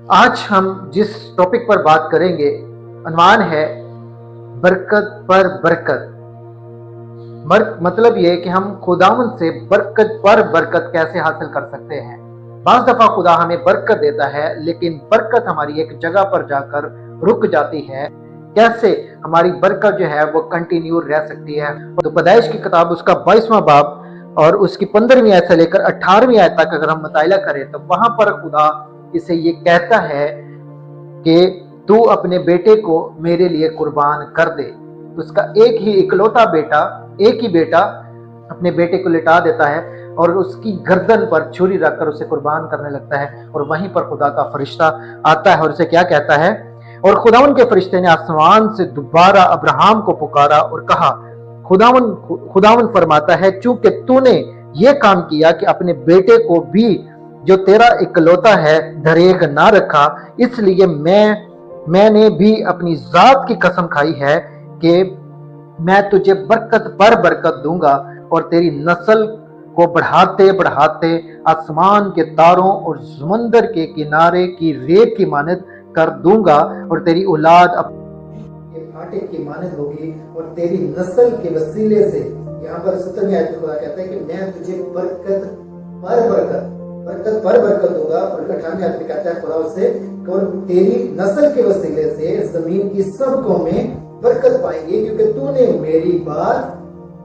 आज हम जिस टॉपिक पर बात करेंगे अनवान है बरकत पर बरकत। मतलब ये कि हम खुदावन से बरकत पर बरकत कैसे हासिल कर सकते हैं। बाज़ दफा खुदा हमें बरकत देता है लेकिन बरकत हमारी एक जगह पर जाकर रुक जाती है। कैसे हमारी बरकत जो है वो कंटिन्यू रह सकती है। तो पैदाइश की किताब उसका 22वां बाब और उसकी 15वीं आयत से लेकर 18वीं आयत तक अगर हम मुताला करें तो वहां पर खुदा इसे ये कहता है कि तू अपने बेटे को मेरे लिए कुर्बान कर दे। उसका एक ही इकलौता बेटा, एक ही बेटा अपने बेटे को लिटा देता है और उसकी गर्दन पर छुरी रखकर उसे कुर्बान करने लगता है। और वहीं पर खुदा का फरिश्ता आता है और उसे क्या कहता है, और खुदावन के फरिश्ते ने आसमान से दोबारा अब्राहम को पुकारा और कहा, खुदावन फरमाता है, चूंकि तूने ये काम किया कि अपने बेटे को भी जो तेरा इकलौता है दरेग ना रखा, इसलिए मैंने भी अपनी जात की कसम खाई है कि मैं तुझे बरकत पर बरकत दूंगा और तेरी नस्ल को बढ़ाते बढ़ाते आसमान के तारों और समंदर के किनारे की रेत की मानद कर दूंगा और तेरी औलाद आटे की मानद होगी और तेरी नस्ल के वसीले से। यहाँ पर 17वीं आयत में खुदा कहता है कि मैं तुझे बरकत पर बरकत दूंगा। और 18वीं आयत में कहता है खुदा उससे और तेरी नस्ल के वसीले से जमीन की सब कौमें बरकत पाएंगी क्योंकि तूने मेरी बात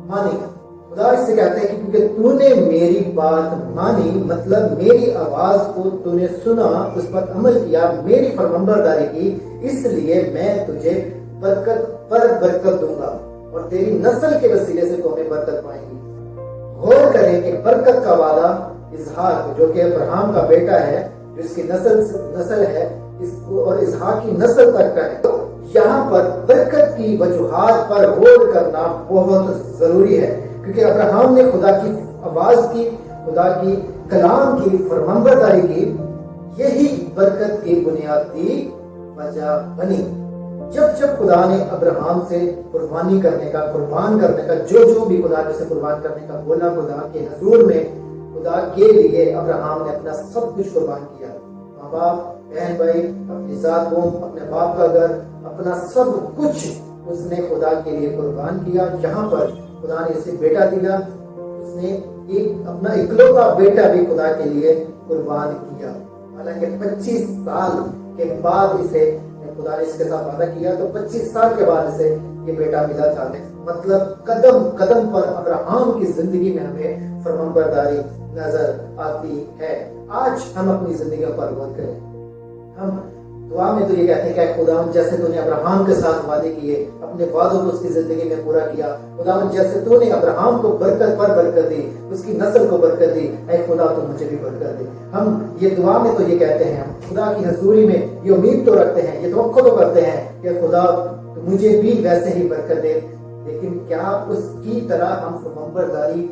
मानी। खुदा इससे कहता है कि क्योंकि तूने मेरी बात मानी, मतलब मेरी आवाज को तूने सुना, उस पर अमल किया, मेरी फरमाबरदारी की, इसलिए मैं तुझे बरकत पर बरकत दूंगा और तेरी नस्ल के वसीले से कौमें बरकत पाएंगी। गौर करें कि बरकत का वादा इसहाक जो कि अब्राहम का बेटा है, जो इसकी नस्ल है, और इसहाक की नस्ल तक का है। तो यहाँ पर बरकत की वजूहात पर गौर करना बहुत जरूरी है क्योंकि अब्राहम ने खुदा की आवाज की, खुदा की कलाम की फरमाबरदारी की, यही बरकत की बुनियादी वजह बनी। जब खुदा ने अब्राहम से कुर्बान करने का जो भी खुदा ने उसे कुर्बान करने का बोला, खुदा के हुजूर में खुदा के लिए अब्राहम ने अपना सब कुछ कुर्बान किया। माँ बाप, बहन भाई, अपनी जात कौम, अपने बाप का घर, अपना सब कुछ उसने खुदा के लिए कुर्बान किया। यहाँ पर खुदा ने इसे बेटा दिया, उसने एक अपना इकलौता बेटा भी खुदा के लिए कुर्बान किया। हालांकि 25 साल के बाद इसे खुदा ने इसके साथ वादा किया, तो 25 साल के बाद इसे ये बेटा मिला था। मतलब कदम कदम पर अब्राहम की जिंदगी में हमें फरमाबरदारी नजर आती है। आज हम अपनी जिंदगी पर गौर करें। हम दुआ में तो ये कहते हैं कि खुदा जैसे तूने अब्राहम के साथ वादे किए, अपने वादों को उसकी जिंदगी में पूरा किया। खुदा जैसे तूने अब्राहम को बरकत पर बरकत दी, उसकी नस्ल को बरकत दी, ऐ खुदा तो मुझे भी बरकत दे। हम ये दुआ में तो ये कहते हैं, हम खुदा की हजूरी में ये उम्मीद तो रखते हैं, ये तवक्को तो करते हैं कि खुदा तो मुझे भी वैसे ही बरकत दे। लेकिन क्या उसकी तरह हम फरमाबरदारी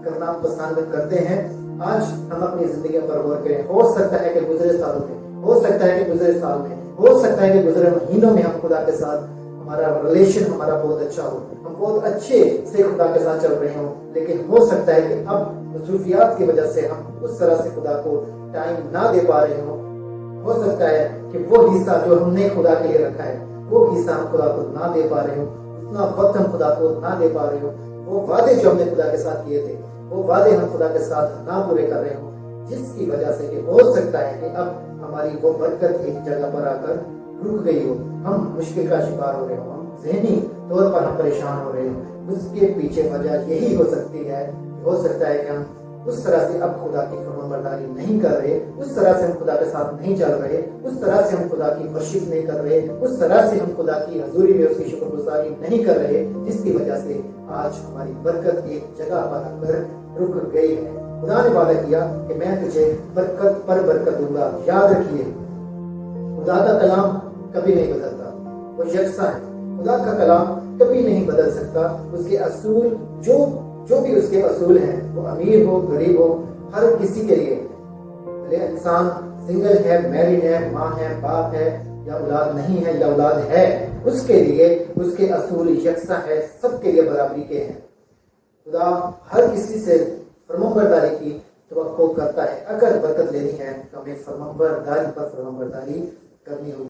करना पसंद करते हैं? आज हम अपनी जिंदगी पर गौर करें। हो सकता है कि गुजरे सालों में, हो सकता है कि गुजरे साल में, हो सकता है कि गुजरे महीनों में हम खुदा के साथ हमारा रिलेशन हमारा बहुत अच्छा हो, हम बहुत अच्छे से खुदा के साथ चल रहे हो, लेकिन हो सकता है कि अब मसरूफियात की वजह से हम उस तरह से खुदा को टाइम ना दे पा रहे हो सकता है कि वो हिस्सा जो हमने खुदा के लिए रखा है, वो हिस्सा हम खुदा को ना दे पा रहे हो, उतना वक्त हम खुदा को ना दे पा रहे हो। वो वादे जो हमने खुदा के साथ किए थे, वो वादे हम खुदा के साथ ना पूरे कर रहे हो, जिसकी वजह से कि हो सकता है कि अब हमारी वो बरकत एक जगह पर आकर रुक गई हो, हम मुश्किल का शिकार हो रहे हो, हम ज़हनी तौर पर हम परेशान हो रहे हो। उसके पीछे वजह यही हो सकती है, हो सकता है कि हम उस तरह से अब खुदा की फरमाबरदारी नहीं कर रहे, उस तरह से हम खुदा के साथ नहीं चल रहे, उस तरह से हम खुदा की वर्शिप नहीं कर रहे, उस तरह से हम खुदा की हजूरी में उसकी शुक्रगुजारी नहीं कर रहे, जिसकी वजह से आज हमारी बरकत एक जगह पर आकर रुक गई है। खुदा ने वादा किया कि मैं तुझे बरकत पर बरकत दूंगा। याद रखिए, खुदा का कलाम कभी नहीं बदलता, वो यकसा है। खुदा का कलाम कभी नहीं बदल सकता। उसके असूल जो भी उसके असूल हैं, वो अमीर हो गरीब हो, हर किसी के लिए, भले इंसान सिंगल है, मैरिड है, माँ है, बाप है, या औलाद नहीं है या औलाद है, उसके लिए उसके असूल यकसा है, सबके लिए बराबरी के हैं। खुदा हर किसी से फरमाबरदारी की توقع کرتا ہے. اگر برکت لینی ہے تو ہمیں فرمانبرداری پر فرمانبرداری کرنی ہوگی.